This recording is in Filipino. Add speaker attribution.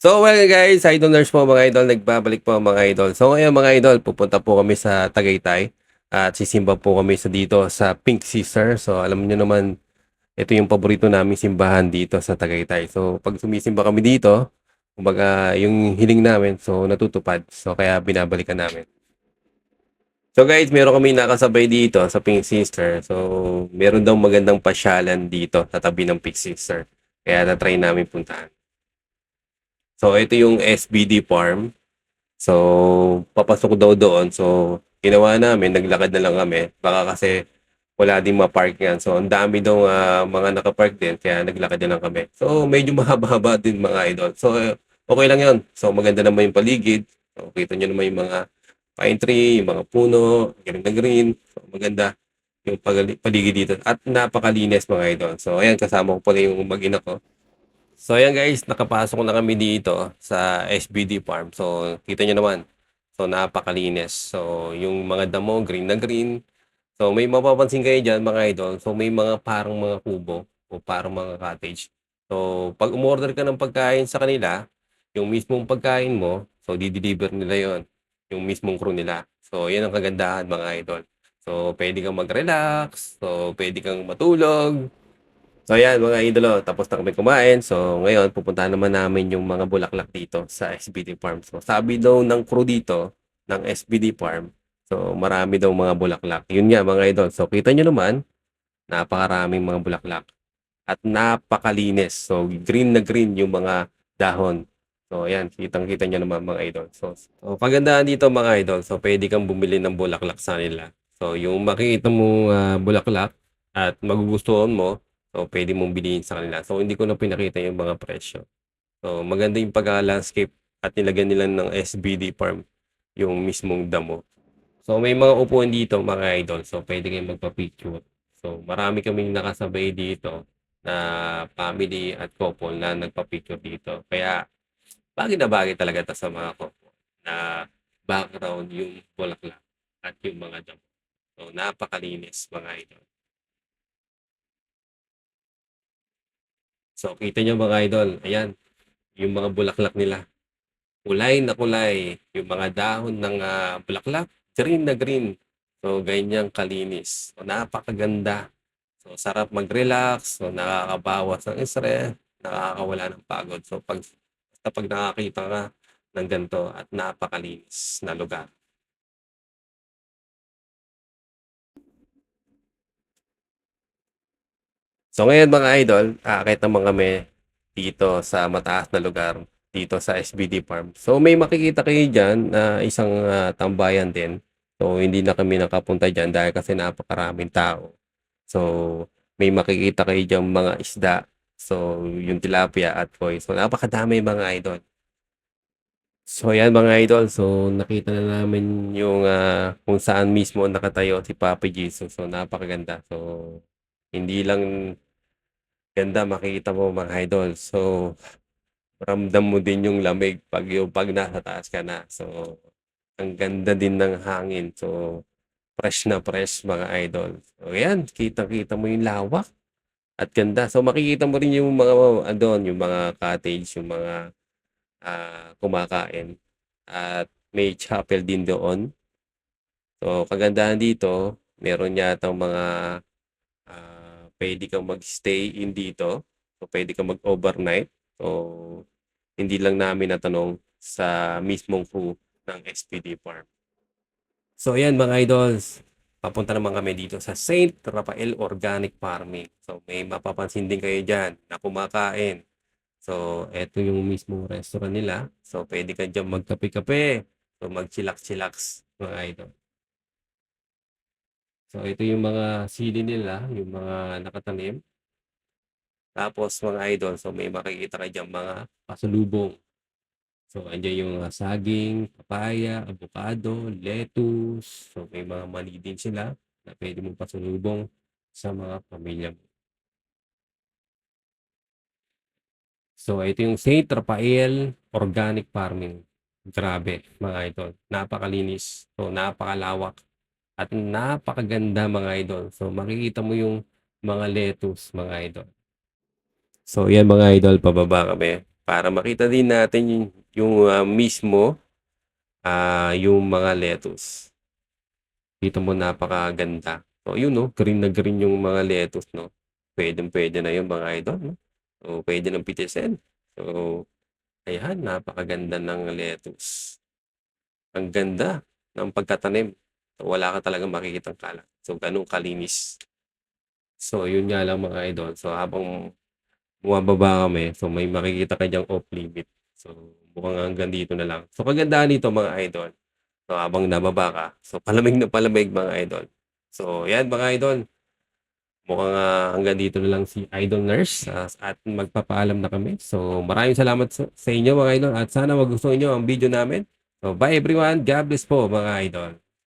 Speaker 1: So, well guys, Idol Nurse po mga idol, nagbabalik po mga idol. So ngayon mga idol, pupunta po kami sa Tagaytay at sisimba po kami sa dito sa Pink Sister. So alam niyo naman, ito yung paborito naming simbahan dito sa Tagaytay. So pag sumisimba kami dito, kumbaga yung hiling namin, so natutupad. So kaya binabalikan namin. So guys, meron kami nakasabay dito sa Pink Sister. So meron daw magandang pasyalan dito sa tabi ng Pink Sister. Kaya na-try namin puntahan. So ito yung SBD Farm. So, papasok daw doon. So, ginawa namin, naglakad na lang kami. Baka kasi wala din ma-park yan. So, ang dami daw mga nakapark din, kaya naglakad na lang kami. So, medyo mahaba-haba din mga idol. So, okay lang yun. So, maganda naman yung paligid. So, kita nyo naman yung mga pine tree, yung mga puno, green na green. So, maganda yung paligid dito. At napakalinis mga idol. So, ayan, kasama ko pala yung mag-ina ko. So ayan guys, nakapasok na kami dito sa SBD Farm. So kita nyo naman. So napakalinis. So yung mga damo, green na green. So may mapapansin kayo dyan mga idol. So may mga parang mga kubo o parang mga cottage. So pag umorder ka ng pagkain sa kanila, yung mismong pagkain mo, so di-deliver nila yon, yung mismong crew nila. So yan ang kagandahan mga idol. So pwede kang mag-relax. So pwede kang matulog. So ayan mga idolo, tapos na kami kumain. So ngayon, pupuntahan naman namin yung mga bulaklak dito sa SBD Farm. So sabi daw ng crew dito, ng SBD Farm, so marami daw mga bulaklak. Yun nga mga idol. So kita nyo naman, napakaraming mga bulaklak. At napakalinis. So green na green yung mga dahon. So ayan, kitang-kita nyo naman mga idol. So pagandaan dito mga idol, so pwede kang bumili ng bulaklak sa nila. So yung makikita mo bulaklak at magugustuhan mo, so pwede mong bilhin sa kanila. So hindi ko na pinakita yung mga presyo. So maganda yung pagka-landscape at nilagyan nila ng SBD Farm yung mismong damo. So may mga upuan dito mga idol. So pwede kayong magpa-picture. So marami kaming nakasabay dito na family at couple na nagpa-picture dito. Kaya bagay na bagay talaga ito sa mga couple na background yung bulaklak at yung mga damo. So napakalinis mga idol. So kita nyo mga idol, ayan, yung mga bulaklak nila. Kulay na kulay, yung mga dahon ng bulaklak, green na green. So, ganyang kalinis. So, napakaganda. So, sarap mag-relax. So, nakakabawas ng stress, nakakawala ng pagod. So, kapag nakakita ka ng ganito at napakalinis na lugar. So, ngayon mga idol, aakit naman kami dito sa mataas na lugar, dito sa SBD Farm. So, may makikita kayo dyan na isang tambayan din. So, hindi na kami nakapunta dyan dahil kasi napakaraming tao. So, may makikita kayo dyan mga isda. So, yung tilapia at koi. So, napakadami mga idol. So, yan mga idol. So, nakita na namin yung kung saan mismo nakatayo si Papa Jesus. So, napakaganda. So, hindi lang ganda makikita mo mga idol. So, ramdam mo din yung lamig pag nasa taas ka na. So, ang ganda din ng hangin. So, fresh na fresh mga idol. So, yan, kita-kita mo yung lawak at ganda. So, makikita mo rin yung mga andon, yung mga cottage, yung mga kumakain. At may chapel din doon. So, kagandahan dito, meron yatang mga pwede kang mag-stay in dito. So, pwede kang mag-overnight. So, hindi lang namin natanong sa mismong crew ng SPD Farm. So, ayan mga idols. Papunta naman kami dito sa Saint Rafael Organic Farming. So, may mapapansin din kayo dyan na kumakain. So, eto yung mismong restaurant nila. So, pwede ka dyan magkape-kape. So, mag-chillax-chillax mga idol. So, ito yung mga sili nila, yung mga nakatanim. Tapos mga idol, so may makikita ka dyan mga pasalubong. So, andyan yung saging, papaya, avocado, lettuce. So, may mga mani din sila na pwede mong pasalubong sa mga pamilya mo. So, ito yung Saint Rafael Organic Farming. Grabe, mga idol. Napakalinis. So, napakalawak. At napakaganda, mga idol. So, makikita mo yung mga lettuce, mga idol. So, yan mga idol, pababa kami. para makita din natin mismo yung mga lettuce. Dito mo napakaganda. So, yun, no? Green na green yung mga lettuce, no? Pwede na yung mga idol, no? So, pwede ng pitisin. So, ayan, napakaganda ng lettuce. Ang ganda ng pagkatanim. So, wala ka talagang makikitang kalat. So, ganun kalinis. So, yun nga lang mga idol. So, habang bumababa kami, so may makikita ka diyang off limit. So, mukhang hanggang dito na lang. So, kagandahan nito mga idol. So, habang nababa ka, so palamig na palamig mga idol. So, yan mga idol. Mukhang hanggang dito na lang si Idol Nurse at magpapaalam na kami. So, maraming salamat sa inyo mga idol at sana magustuhan nyo ang video namin. So, bye everyone. God bless po mga idol.